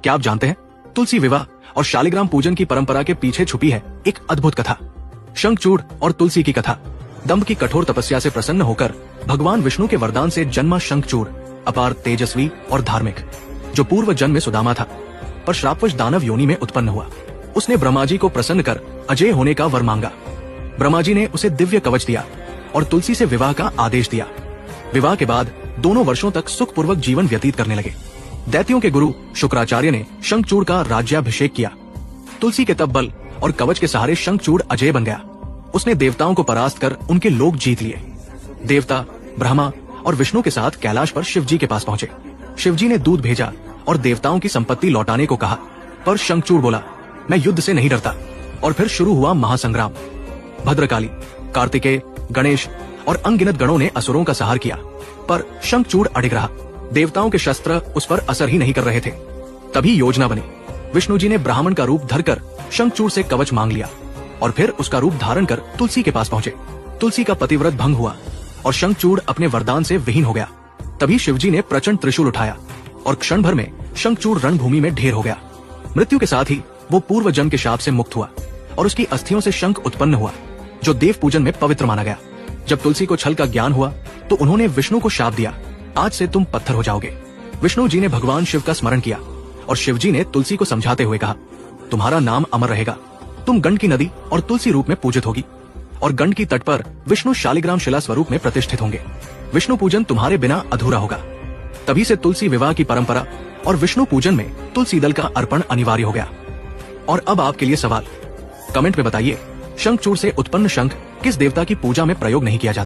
क्या आप जानते हैं, तुलसी विवाह और शालिग्राम पूजन की परंपरा के पीछे छुपी है एक अद्भुत कथा। शंखचूड़ और तुलसी की कथा। दंभ की कठोर तपस्या से प्रसन्न होकर भगवान विष्णु के वरदान से जन्मा शंखचूड़ अपार तेजस्वी और धार्मिक, जो पूर्व जन्म में सुदामा था, पर श्रापवश दानव योनि में उत्पन्न हुआ। उसने ब्रह्मा जी को प्रसन्न कर अजय होने का वर मांगा। ब्रह्मा जी ने उसे दिव्य कवच दिया और तुलसी से विवाह का आदेश दिया। विवाह के बाद दोनों वर्षों तक सुखपूर्वक जीवन व्यतीत करने लगे। दैत्यों के गुरु शुक्राचार्य ने शंखचूड़ का राज्याभिषेक किया। तुलसी के तप बल और कवच के सहारे शंखचूड़ अजय बन गया। उसने देवताओं को परास्त कर उनके लोक जीत लिए। देवता ब्रह्मा और विष्णु के साथ कैलाश पर शिवजी के पास पहुंचे। शिवजी ने दूत भेजा और देवताओं की संपत्ति लौटाने को कहा, पर शंखचूड़ बोला, मैं युद्ध से नहीं डरता। और फिर शुरू हुआ महासंग्राम। भद्रकाली, कार्तिकेय, गणेश और अनगिनत गणों ने असुरों का संहार किया, पर शंखचूड़ अडिग रहा। देवताओं के शस्त्र उस पर असर ही नहीं कर रहे थे। तभी योजना बनी। विष्णु जी ने ब्राह्मण का रूप धरकर शंखचूड़ से कवच मांग लिया और फिर उसका रूप धारण कर तुलसी के पास पहुंचे। तुलसी का पतिव्रत भंग हुआ और शंखचूड़ अपने वरदान से विहीन हो गया। तभी शिवजी ने प्रचंड त्रिशूल उठाया और क्षण भर में शंखचूड़ रणभूमि में ढेर हो गया। मृत्यु के साथ ही वो पूर्व जन्म के शाप से मुक्त हुआ और उसकी अस्थियों से शंख उत्पन्न हुआ, जो देव पूजन में पवित्र माना गया। जब तुलसी को छल का ज्ञान हुआ तो उन्होंने विष्णु को शाप दिया, आज से तुम पत्थर हो जाओगे। विष्णु जी ने भगवान शिव का स्मरण किया और शिवजी ने तुलसी को समझाते हुए कहा, तुम्हारा नाम अमर रहेगा। तुम गंड की नदी और तुलसी रूप में पूजित होगी और गंड की तट पर विष्णु शालिग्राम शिला स्वरूप में प्रतिष्ठित होंगे। विष्णु पूजन तुम्हारे बिना अधूरा होगा। तभी से तुलसी विवाह की परंपरा और विष्णु पूजन में तुलसी दल का अर्पण अनिवार्य हो गया। और अब आपके लिए सवाल, कमेंट में बताइए, शंखचूड़ से उत्पन्न शंख किस देवता की पूजा में प्रयोग नहीं किया जाता?